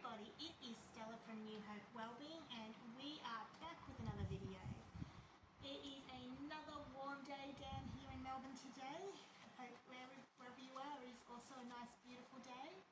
everybody, it is Stella from New Hope Wellbeing and we are back with another video. It is another warm day down here in Melbourne today. I hope wherever you are is also a nice beautiful day.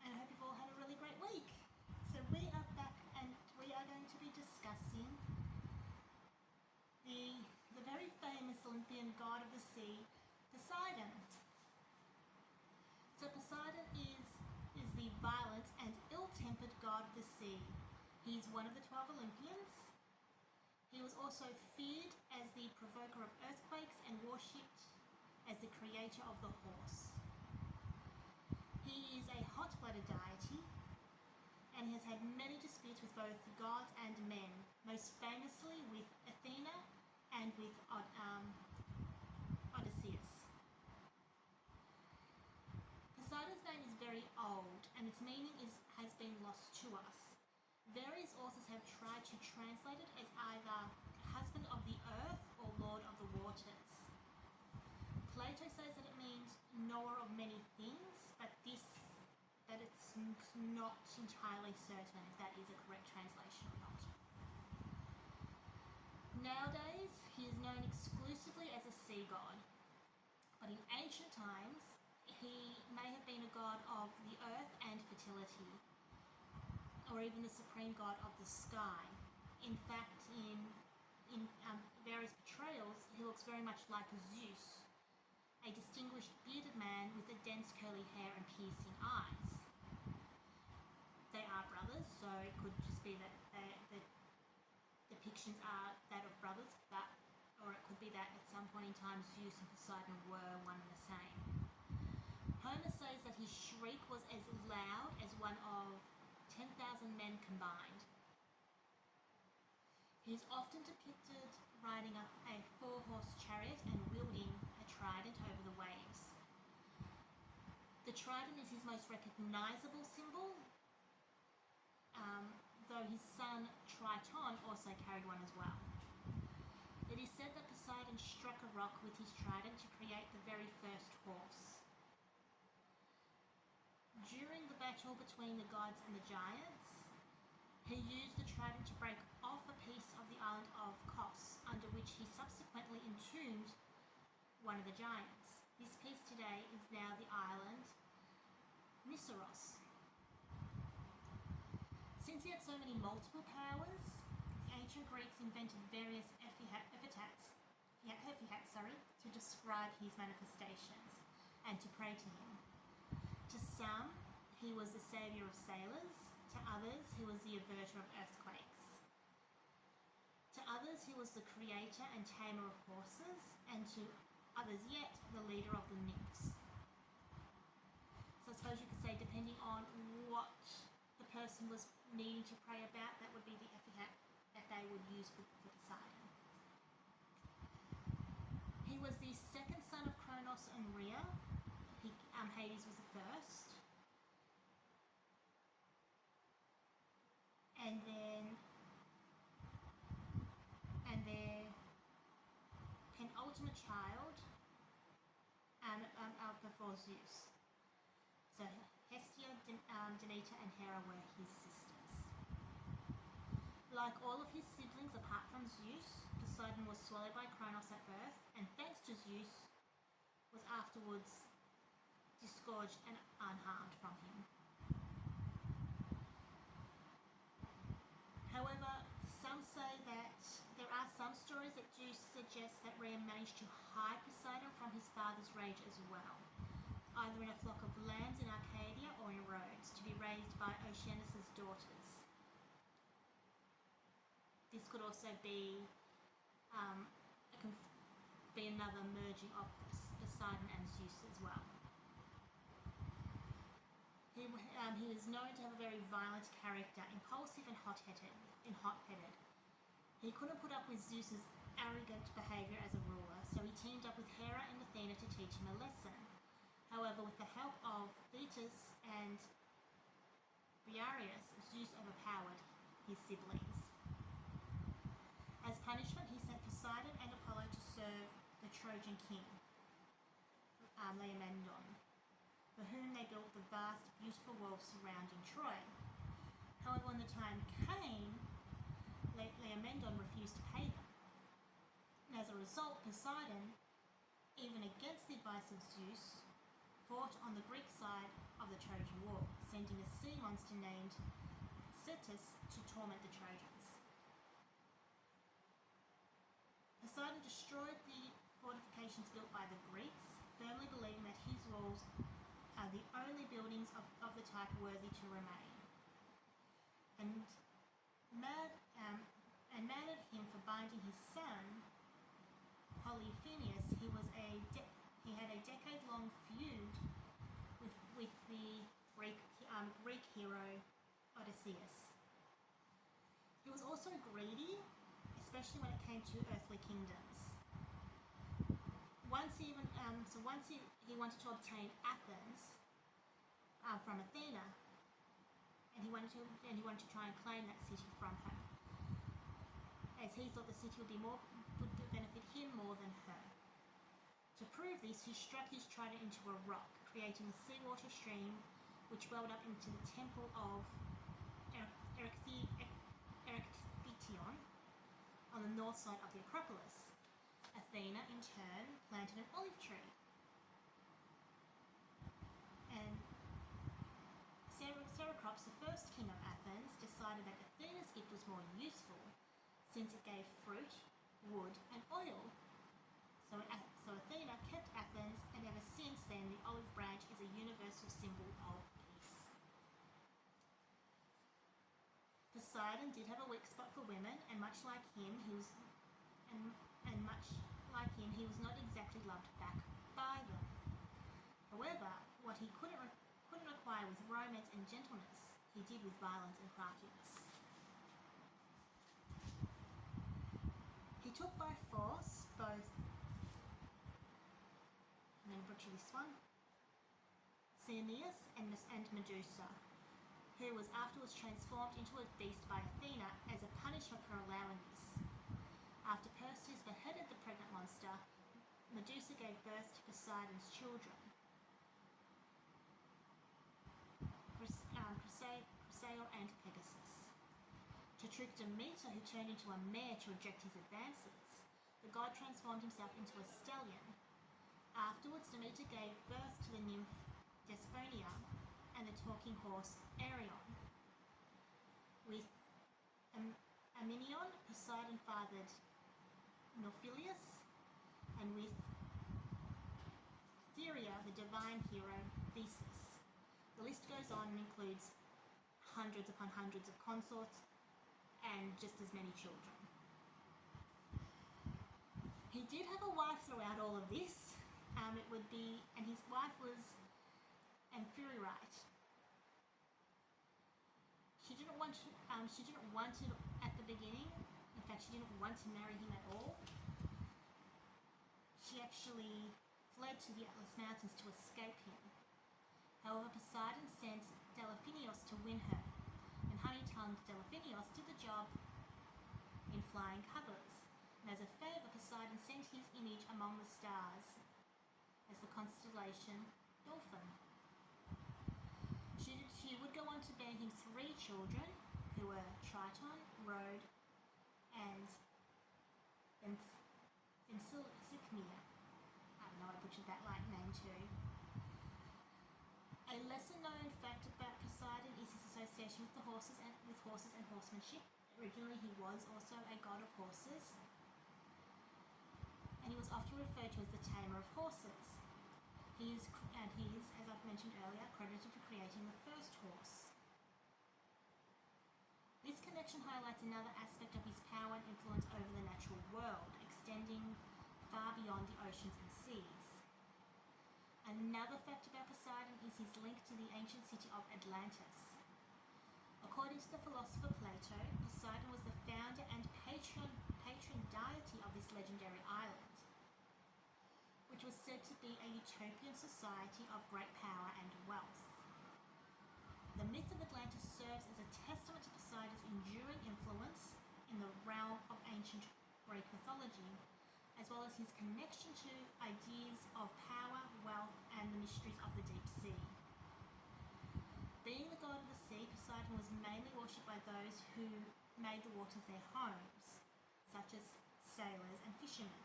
And I hope you've all had a really great week. So we are back and we are going to be discussing the very famous Olympian god of the sea, Poseidon. So Poseidon is the violent and ill-tempered god of the sea. He's one of the 12 Olympians. He was also feared as the provoker of earthquakes and worshipped as the creator of the horse. He is a hot-blooded deity and he has had many disputes with both gods and men, most famously with Athena and with Odysseus. Poseidon's name is very old and its meaning has been lost to us. Various authors have tried to translate it as either husband of the earth or lord of the waters. Plato says that it means knower of many things, but it's not entirely certain if that is a correct translation or not. Nowadays, he is known exclusively as a sea god, but in ancient times, he may have been a god of the earth and fertility, or even the supreme god of the sky. In fact, in various portrayals, he looks very much like Zeus, a distinguished bearded man with a dense curly hair and piercing eyes. They are brothers, so it could just be that the depictions are that of brothers, or it could be that at some point in time Zeus and Poseidon were one and the same. Homer says that his shriek was as loud as one of 10,000 men combined. He is often depicted riding a four-horse chariot and wielding a trident over the waves. The trident is his most recognizable symbol, though his son Triton also carried one as well. It is said that Poseidon struck a rock with his trident to create the very first horse. During the battle between the gods and the giants, he used the trident to break off a piece of the island of Kos, under which he subsequently entombed one of the giants. This piece today is now the island Nissos. Since he had so many multiple powers, the ancient Greeks invented various epithets to describe his manifestations and to pray to him. To some, he was the saviour of sailors. To others, he was the averter of earthquakes. To others, he was the creator and tamer of horses, and to others yet, the leader of the nymphs. So I suppose you could say, depending on what the person was needing to pray about, that would be the epithet that they would use for Poseidon. He was the second son of Kronos and Rhea. Hades was the first. And their penultimate child before Zeus. So Hestia, Demeter and Hera were his sisters. Like all of his siblings apart from Zeus, Poseidon was swallowed by Kronos at birth, and thanks to Zeus, was afterwards disgorged and unharmed from him. However, some say that there are some stories that do suggest that Rhea managed to hide Poseidon from his father's rage as well, either in a flock of lambs in Arcadia or in Rhodes, to be raised by Oceanus' daughters. This could also be another merging of Poseidon and Zeus as well. He was known to have a very violent character, impulsive and hot-headed. He couldn't put up with Zeus's arrogant behaviour as a ruler, so he teamed up with Hera and Athena to teach him a lesson. However, with the help of Thetis and Briareus, Zeus overpowered his siblings. As punishment, he sent Poseidon and Apollo to serve the Trojan king, Laomedon, for whom they built the vast, beautiful walls surrounding Troy. However, when the time came, Laomedon refused to pay them. And as a result, Poseidon, even against the advice of Zeus, fought on the Greek side of the Trojan War, sending a sea monster named Cetus to torment the Trojans. Poseidon destroyed the fortifications built by the Greeks, firmly believing that his walls are the only buildings of the type worthy to remain, and mad at him for binding his son Polyphemus. He had a decade-long feud with the Greek hero Odysseus. He was also greedy, especially when it came to earthly kingdoms. Once he wanted to obtain Athens from Athena, and he wanted to try and claim that city from her, as he thought the city would benefit him more than her. To prove this, he struck his trident into a rock, creating a seawater stream which welled up into the temple of Erechtheion on the north side of the Acropolis. Athena, in turn, planted an olive tree. And Ceracrops, the first king of Athens, decided that Athena's gift was more useful since it gave fruit, wood, and oil. So Athena kept Athens, and ever since then the olive branch is a universal symbol of peace. Poseidon did have a weak spot for women, and much like him, he was not exactly loved back by them. However, what he couldn't acquire with romance and gentleness, he did with violence and craftiness. He took by force both, I'm going to butcher this one, Caeneus and Medusa, who was afterwards transformed into a beast by Athena as a punishment for allowing this. After Perseus beheaded the pregnant monster, Medusa gave birth to Poseidon's children, Chrysaor and Pegasus. To trick Demeter, who turned into a mare to reject his advances, the god transformed himself into a stallion. Afterwards, Demeter gave birth to the nymph Desphonia and the talking horse Arion. With Aminion, Poseidon fathered Nauplius, and with Theria, the divine hero Theseus. The list goes on and includes hundreds upon hundreds of consorts and just as many children. He did have a wife throughout all of this. And his wife was Amphitrite. She didn't want it at the beginning. In fact, she didn't want to marry him at all. She actually fled to the Atlas Mountains to escape him. However, Poseidon sent Delphinios to win her, and honey-tongued Delphinios did the job in flying colours. And as a favour, Poseidon sent his image among the stars as the constellation Dolphin. She would go on to bear him 3 children, who were Triton, Rhode, and Cycmea. I know I butchered that name too. A lesser-known fact about Poseidon is his association with horses and horsemanship. Originally, he was also a god of horses, and he was often referred to as the tamer of horses. He is, as I've mentioned earlier, credited for creating the first horse. This connection highlights another aspect of his power and influence over the natural world, extending far beyond the oceans and seas. Another fact about Poseidon is his link to the ancient city of Atlantis. According to the philosopher Plato, Poseidon was the founder and patron deity of this legendary island, which was said to be a utopian society of great power and wealth. The myth of Atlantis serves as a testament to Poseidon's enduring influence in the realm of ancient Greek mythology, as well as his connection to ideas of power, wealth, and the mysteries of the deep sea. Poseidon was mainly worshipped by those who made the waters their homes, such as sailors and fishermen,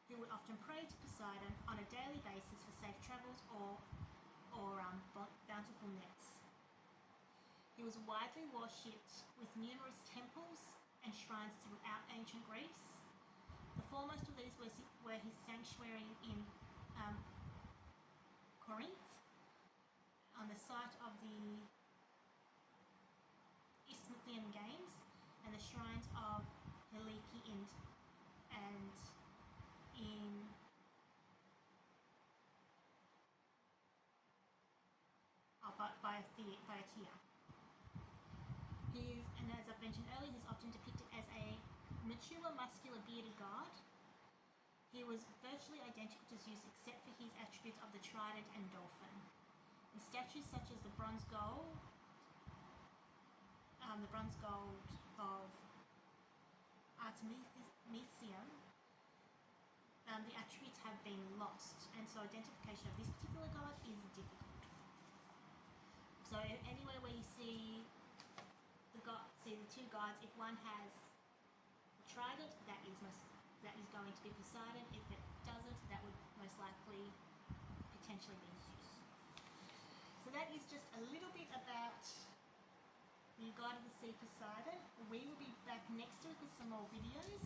who would often pray to Poseidon on a daily basis for safe travels or bountiful nets. He was widely worshipped with numerous temples and shrines throughout ancient Greece. The foremost of these were his sanctuary in Corinth, on the site of the Isthmian Games, and the shrines of Helike and in Biotia. And as I've mentioned earlier, he's often depicted as a mature, muscular, bearded god. He was virtually identical to Zeus except for his attributes of the trident and dolphin. In statues such as the bronze gold of Artemisium, the attributes have been lost, and so identification of this particular god is difficult. So anywhere where you see the two gods, if one has a trident, that is going to be Poseidon. If it doesn't, that would most likely potentially be Zeus. So that is just a little bit about the god of the sea, Poseidon. We will be back next week with some more videos.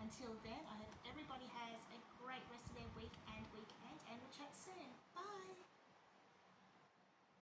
Until then, I hope everybody has a great rest of their week and weekend, and we'll chat soon. Bye!